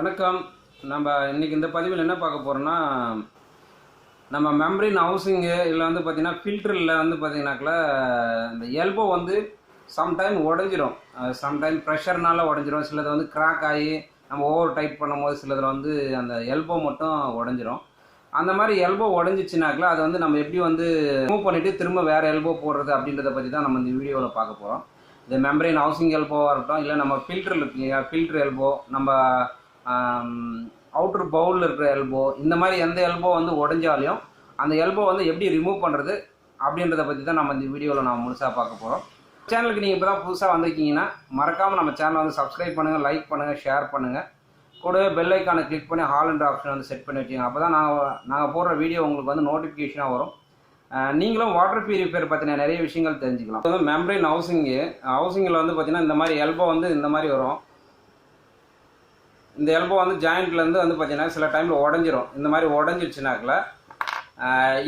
வணக்கம். நம்ம இன்றைக்கி இந்த பதிவில் என்ன பார்க்க போகிறோன்னா, நம்ம மெம்பரின் ஹவுசிங்கு இல்லை வந்து பார்த்திங்கன்னா ஃபில்டரில் வந்து பார்த்திங்கனாக்கில் இந்த எல்போ வந்து சம்டைம் உடஞ்சிரும். சம்டைம் ப்ரெஷர்னால் உடஞ்சிரும். சிலது வந்து கிராக் ஆகி நம்ம ஓவர் டைட் பண்ணும்போது சிலதில் வந்து அந்த எல்போ மட்டும் உடஞ்சிரும். அந்த மாதிரி எல்போ உடஞ்சிச்சினாக்கில் அதை வந்து நம்ம எப்படி வந்து மூவ் பண்ணிவிட்டு திரும்ப வேறு எல்போ போடுறது அப்படின்றத பற்றி தான் நம்ம இந்த வீடியோவில் பார்க்க போகிறோம். இது மெம்பரின் ஹவுசிங் எல்போவாக இருக்கட்டும், இல்லை நம்ம ஃபில்டரில் இருக்கீங்க ஃபில்டர் எல்போ, நம்ம அவுட்ரு பவுலில் இருக்கிற எல்போ, இந்த மாதிரி எந்த எல்போ வந்து உடஞ்சாலையும் அந்த எல்போ வந்து எப்படி ரிமூவ் பண்ணுறது அப்படின்றத பற்றி தான் நம்ம இந்த வீடியோவில் நம்ம முழுசாக பார்க்க போகிறோம். சேனலுக்கு நீங்கள் இப்போ தான் புதுசாக வந்திருக்கீங்கன்னா மறக்காமல் நம்ம சேனலை வந்து சப்ஸ்கிரைப் பண்ணுங்கள், லைக் பண்ணுங்கள், ஷேர் பண்ணுங்கள். கூடவே பெல் ஐக்கானை கிளிக் பண்ணி ஹால்ன்ற ஆப்ஷன் வந்து செட் பண்ணி வச்சுக்கோங்க. அப்போ தான் நாங்கள் போடுற வீடியோ உங்களுக்கு வந்து நோட்டிஃபிகேஷனாக வரும். நீங்களும் வாட்டர் பியூரிஃபையர் பற்றின நிறைய விஷயங்கள் தெரிஞ்சுக்கலாம். வந்து மெம்பரின் ஹவுசிங்கில் வந்து பார்த்திங்கன்னா இந்த மாதிரி எல்போ வந்து இந்த மாதிரி வரும். இந்த எல்போ வந்து ஜாயிண்ட்லேருந்து வந்து பார்த்திங்கன்னா சில டைமில் உடஞ்சிரும். இந்த மாதிரி உடஞ்சிருச்சுனாக்கில்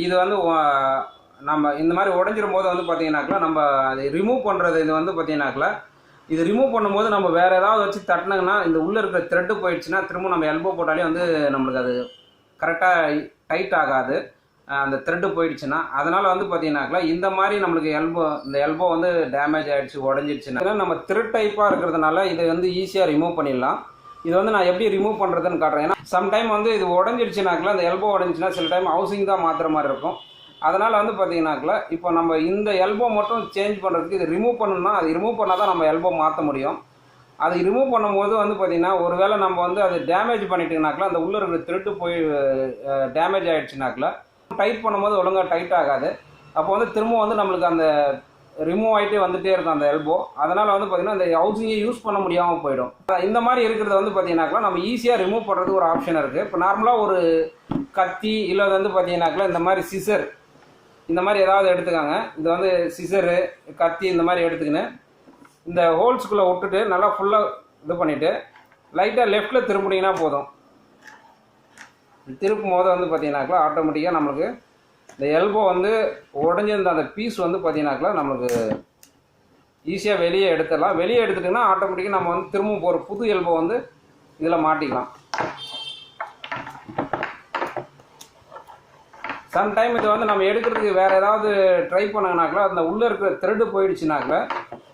இது வந்து நம்ம இந்த மாதிரி உடஞ்சிரும் போது வந்து பார்த்திங்கனாக்கில் நம்ம அதை ரிமூவ் பண்ணுறது இது வந்து பார்த்திங்கனாக்கில் இது ரிமூவ் பண்ணும்போது நம்ம வேறு ஏதாவது வச்சு தட்டினாங்கன்னா இந்த உள்ளே இருக்கிற த்ரெட்டு போயிடுச்சுன்னா திரும்ப நம்ம எல்போ போட்டாலே வந்து நம்மளுக்கு அது கரெக்டாக டைட் ஆகாது. அந்த த்ரெட்டு போயிடுச்சுன்னா அதனால் வந்து பார்த்திங்கனாக்கில் இந்த மாதிரி நம்மளுக்கு இந்த எல்போ வந்து டேமேஜ் ஆகிடுச்சு, உடஞ்சிடுச்சுன்னா நம்ம த்ரெட் டைப்பாக இருக்கிறதுனால இதை வந்து ஈஸியாக ரிமூவ் பண்ணிடலாம். இது வந்து நான் எப்படி ரிமூவ் பண்ணுறதுன்னு காட்டுறேன். ஏன்னா சம்டைம் வந்து இது உடஞ்சிடுச்சுனாக்கில் அந்த எல்போ உடஞ்சிச்சுன்னா சில டைம் ஹவுசிங் தான் மாற்றுற மாதிரி இருக்கும். அதனால் வந்து பார்த்திங்கனாக்கில் இப்போ நம்ம இந்த எல்போ மட்டும் சேஞ்ச் பண்ணுறதுக்கு இது ரிமூவ் பண்ணணும்னா அது ரிமூவ் பண்ணால் தான் நம்ம எல்போ மாற்ற முடியும். அது ரிமூவ் பண்ணும்போது வந்து பார்த்திங்கன்னா ஒரு வேளை நம்ம வந்து அது டேமேஜ் பண்ணிட்டோம்னாக்கில் அந்த உள்ளே இருக்கிற த்ரெட்டு போய் டேமேஜ் ஆகிடுச்சுனாக்கில் டைட் பண்ணும்போது ஒழுங்காக டைட் ஆகாது. அப்போ வந்து திரும்ப வந்து நம்மளுக்கு அந்த ரிமூவ் ஆகிட்டே வந்துகிட்டே இருக்கும் அந்த எல்போ. அதனால் வந்து பார்த்திங்கன்னா இந்த ஹவுசிங்கை யூஸ் பண்ண முடியாமல் போயிடும். இந்த மாதிரி இருக்கிறத வந்து பார்த்திங்கனாக்கில் நம்ம ஈஸியாக ரிமூவ் பண்ணுறதுக்கு ஒரு ஆப்ஷன் இருக்குது. இப்போ நார்மலாக ஒரு கத்தி இல்லை வந்து பார்த்திங்கனாக்கில் இந்த மாதிரி சிசர் இந்த மாதிரி ஏதாவது எடுத்துக்காங்க. இது வந்து சிசரு, கத்தி இந்த மாதிரி எடுத்துக்கின்னு இந்த ஹோல்ஸ்குள்ளே விட்டுட்டு நல்லா ஃபுல்லாக இது பண்ணிவிட்டு லைட்டாக லெஃப்டில் திரும்பினீங்கன்னா போதும். திருப்பும் போது வந்து பார்த்திங்கனாக்கில் ஆட்டோமேட்டிக்காக நம்மளுக்கு இந்த எல்போ வந்து உடஞ்சிருந்த அந்த பீஸ் வந்து பார்த்திங்கனாக்கில் நம்மளுக்கு ஈஸியாக வெளியே எடுத்துடலாம். வெளியே எடுத்துட்டிங்கன்னா ஆட்டோமேட்டிக்காக நம்ம வந்து திரும்பவும் போகிற புது எல்போ வந்து இதில் மாட்டிக்கலாம். சம்டைம் இது வந்து நம்ம எடுக்கிறதுக்கு வேறு ஏதாவது ட்ரை பண்ணாங்கனாக்கில் அந்த உள்ளே இருக்கிற த்ரெட்டு போயிடுச்சுனாக்கில்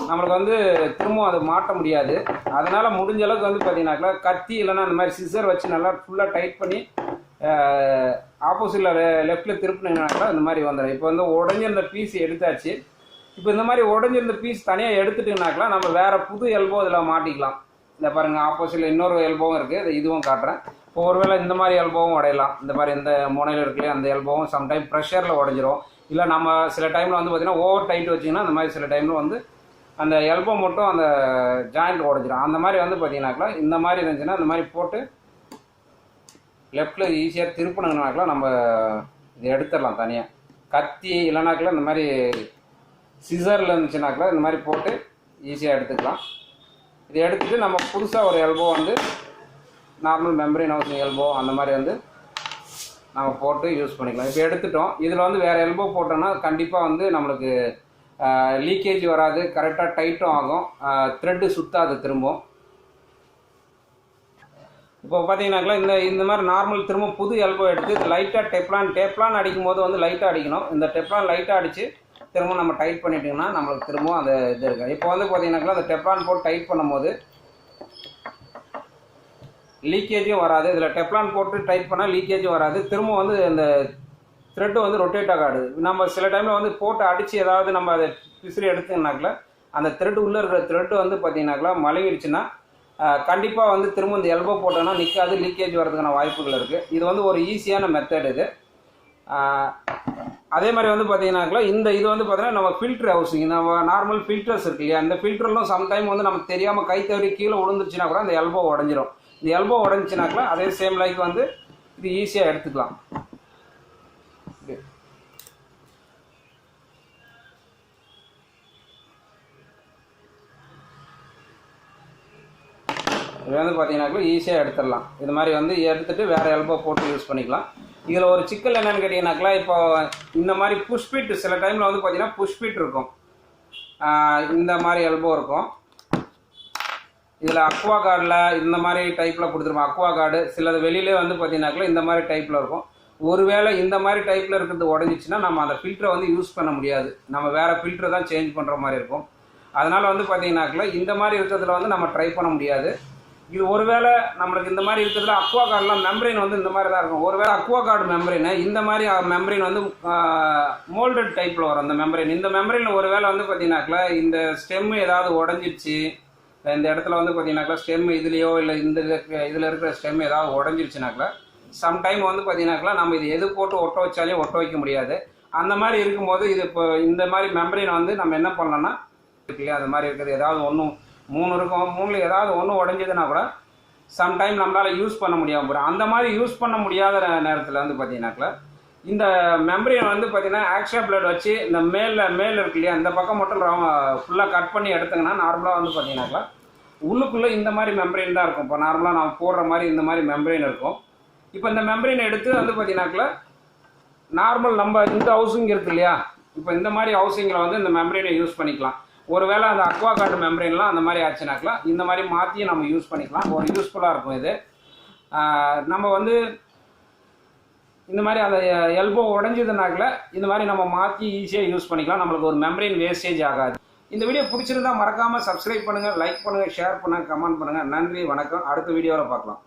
நம்மளுக்கு வந்து திரும்பவும் அதை மாட்ட முடியாது. அதனால் முடிஞ்ச அளவுக்கு வந்து பார்த்திங்கனாக்கில் கத்தி இல்லைன்னா அந்த மாதிரி சிசர் வச்சு நல்லா ஃபுல்லாக டைட் பண்ணி ஆப்போசிட்டில் லெஃப்டில் திருப்பினீங்கனாக்கா இந்த மாதிரி வந்துடும். இப்போ வந்து உடஞ்சிருந்த பீஸ் எடுத்தாச்சு. இப்போ இந்த மாதிரி உடஞ்சிருந்த பீஸ் தனியாக எடுத்துட்டிங்கனாக்கா நம்ம வேறு புது எல்போ இதில் மாட்டிக்கலாம். இந்த பாருங்கள், ஆப்போசிட்டில் இன்னொரு எல்போவும் இருக்குது, இதுவும் காட்டுறேன். இப்போ ஒருவேளை இந்த மாதிரி எல்போவும் உடையலாம். இந்த மாதிரி இந்த முனையில் இருக்குல்லையே அந்த எல்போவும் சம்டைம் ப்ரெஷரில் உடஞ்சிரும். இல்லை நம்ம சில டைமில் வந்து பார்த்திங்கன்னா ஓவர் டைட் வச்சிங்கன்னா அந்த மாதிரி சில டைமில் வந்து அந்த எல்போ மட்டும் அந்த ஜாயிண்ட் உடஞ்சிரும். அந்த மாதிரி வந்து பார்த்திங்கனாக்கா இந்த மாதிரி இருந்துச்சுன்னா இந்த மாதிரி போட்டு லெஃப்டில் ஈஸியாக திருப்பினாக்கெலாம் நம்ம இதை எடுத்துடலாம் தனியாக. கத்தி இல்லைனாக்கில் இந்த மாதிரி சிசரில் இருந்துச்சுனாக்கில் இந்த மாதிரி போட்டு ஈஸியாக எடுத்துக்கலாம். இதை எடுத்துகிட்டு நம்ம புதுசாக ஒரு எல்போ வந்து நார்மல் மெம்பரின் ஹவுசிங் எல்போ அந்த மாதிரி வந்து நம்ம போட்டு யூஸ் பண்ணிக்கலாம். இப்போ எடுத்துட்டோம். இதில் வந்து வேறு எல்போ போட்டோன்னா கண்டிப்பாக வந்து நம்மளுக்கு லீக்கேஜ் வராது, கரெக்டாக டைட்டும் ஆகும், த்ரெட்டு சுற்றாது திரும்பவும். இப்போ பார்த்தீங்கன்னாக்கா இந்த மாதிரி நார்மல் திரும்ப புது எல்போ எடுத்து லைட்டாக டெப்லான் அடிக்கும் போது வந்து லைட்டாக அடிக்கணும். இந்த டெப்லான் லைட்டாக அடித்து திரும்ப நம்ம டைட் பண்ணிட்டோம்னா நம்மளுக்கு திரும்பவும் அந்த இது இருக்குது. இப்போ வந்து பார்த்தீங்கன்னாக்கா அந்த டெப்லான் போட்டு டைட் பண்ணும்போது லீக்கேஜும் வராது. இதில் டெப்லான் போட்டு டைட் பண்ணால் லீக்கேஜும் வராது. திரும்ப வந்து அந்த த்ரெட்டு வந்து ரொட்டேட் ஆகாது. நம்ம சில டைமில் வந்து போட்டு அடித்து ஏதாவது நம்ம அதை பிசிறி எடுத்துனாக்கில் அந்த த்ரெட்டு உள்ளே இருக்கிற த்ரெட்டு வந்து பார்த்தீங்கன்னாக்கா மழுங்கிடுச்சுன்னா கண்டிப்பாக வந்து திரும்ப இந்த எல்போ போட்டோன்னா நிற்காது, லீக்கேஜ் வரதுக்கான வாய்ப்புகள் இருக்குது. இது வந்து ஒரு ஈஸியான மெத்தட் இது. அதே மாதிரி வந்து பார்த்தீங்கன்னாக்கா இது வந்து பார்த்தீங்கன்னா நம்ம ஃபில்டர் ஹவுசிங், நம்ம நார்மல் ஃபில்டர்ஸ் இருக்கு இல்லையா, அந்த ஃபில்டர்லாம் சம்டைம் வந்து நம்ம தெரியாமல் கை தவறி கீழே விழுந்துருச்சுன்னா கூட அந்த எல்போ உடஞ்சிரும். இந்த எல்போ உடஞ்சிச்சுனாக்கா அதே சேம் லைக் வந்து இது ஈஸியாக எடுத்துக்கலாம். இது வந்து பார்த்தீங்கன்னாக்கா ஈஸியாக எடுத்துடலாம். இது மாதிரி வந்து எடுத்துகிட்டு வேறு எல்போ போட்டு யூஸ் பண்ணிக்கலாம். இதில் ஒரு சிக்கல் என்னென்னு கேட்டிங்கனாக்கா இப்போ இந்த மாதிரி புஷ்பிட் சில டைமில் வந்து பார்த்திங்கன்னா புஷ்பிட் இருக்கும், இந்த மாதிரி எல்போ இருக்கும். இதில் அக்வா கார்டில் இந்த மாதிரி டைப்பில் கொடுத்துருப்போம். அக்வா கார்டு சிலது வெளியிலே வந்து பார்த்தீங்கன்னாக்கா இந்த மாதிரி டைப்பில் இருக்கும். ஒருவேளை இந்த மாதிரி டைப்பில் இருக்கிறது உடஞ்சிச்சின்னா நம்ம அந்த ஃபில்டரை வந்து யூஸ் பண்ண முடியாது. நம்ம வேறு ஃபில்டர் தான் சேஞ்ச் பண்ணுற மாதிரி இருக்கும். அதனால் வந்து பார்த்தீங்கன்னாக்கா இந்த மாதிரி இருக்கிறதுல வந்து நம்ம ட்ரை பண்ண முடியாது. இது ஒருவேளை நம்மளுக்கு இந்த மாதிரி இருக்கிறதுல அக்வா கார்டெலாம் மெம்பரைன் வந்து இந்த மாதிரி தான் இருக்கும். ஒருவேளை அக்வா கார்டு மெம்பரைனு இந்த மாதிரி மெம்பரைன் வந்து மோல்டட் டைப்பில் வரும். அந்த மெம்பரைன் இந்த மெம்பரைனில் ஒருவேளை வந்து பார்த்தீங்கன்னாக்கா இந்த ஸ்டெம்மு ஏதாவது உடஞ்சிருச்சு, இந்த இடத்துல வந்து பார்த்தீங்கன்னாக்கா ஸ்டெம் இதுலேயோ இல்லை இதில் இருக்கிற ஸ்டெம் ஏதாவது உடஞ்சிருச்சுனாக்கா சம்டைம் வந்து பார்த்தீங்கன்னாக்கா நம்ம இது எது போட்டு ஒட்ட வச்சாலையும் ஒட்ட வைக்க முடியாது. அந்த மாதிரி இருக்கும்போது இது இப்போ இந்த மாதிரி மெம்பரைனை வந்து நம்ம என்ன பண்ணலாம்னா இல்லையா, அது மாதிரி இருக்கிறது ஏதாவது ஒன்று 3 இருக்கும், 3ல் ஏதாவது ஒன்று உடஞ்சதுன்னா கூட சம்டைம் நம்மளால் யூஸ் பண்ண முடியாமல் போகிறோம். அந்த மாதிரி யூஸ் பண்ண முடியாத நேரத்தில் வந்து பார்த்தீங்கன்னாக்கா இந்த மெம்பரைன் வந்து பார்த்தீங்கன்னா ஆக்ஷா பிளேட் வச்சு இந்த மேல் இருக்கு இல்லையா, இந்த பக்கம் மட்டும் ஃபுல்லாக கட் பண்ணி எடுத்துங்கன்னா நார்மலாக வந்து பார்த்தீங்கன்னாக்கா உள்ளுக்குள்ளே இந்த மாதிரி மெம்பரைன் தான் இருக்கும். இப்போ நார்மலாக நம்ம போடுற மாதிரி இந்த மாதிரி மெம்பரைன் இருக்கும். இப்போ இந்த மெம்பரைன் எடுத்து வந்து பார்த்தீங்கன்னாக்கா நார்மல் நம்ம இந்த ஹவுசிங் இருக்கு இல்லையா, இப்போ இந்த மாதிரி ஹவுசிங்கில் வந்து இந்த மெம்பரைனை யூஸ் பண்ணிக்கலாம். ஒருவேளை அந்த அக்வா கார்டு மெம்பரைன்லாம் அந்த மாதிரி ஆச்சுனாக்கா இந்த மாதிரி மாற்றியும் நம்ம யூஸ் பண்ணிக்கலாம். ஒரு யூஸ்ஃபுல்லாக இருக்கும் இது. நம்ம வந்து இந்த மாதிரி அந்த எல்போ உடஞ்சதுனாக்கல இந்த மாதிரி நம்ம மாற்றி ஈஸியாக யூஸ் பண்ணிக்கலாம். நம்மளுக்கு ஒரு மெம்பரைன் வேஸ்டேஜ் ஆகாது. இந்த வீடியோ பிடிச்சிருந்தா மறக்காமல் சப்ஸ்கிரைப் பண்ணுங்கள், லைக் பண்ணுங்கள், ஷேர் பண்ணுங்கள், கமெண்ட் பண்ணுங்கள். நன்றி, வணக்கம். அடுத்த வீடியோவில் பார்க்கலாம்.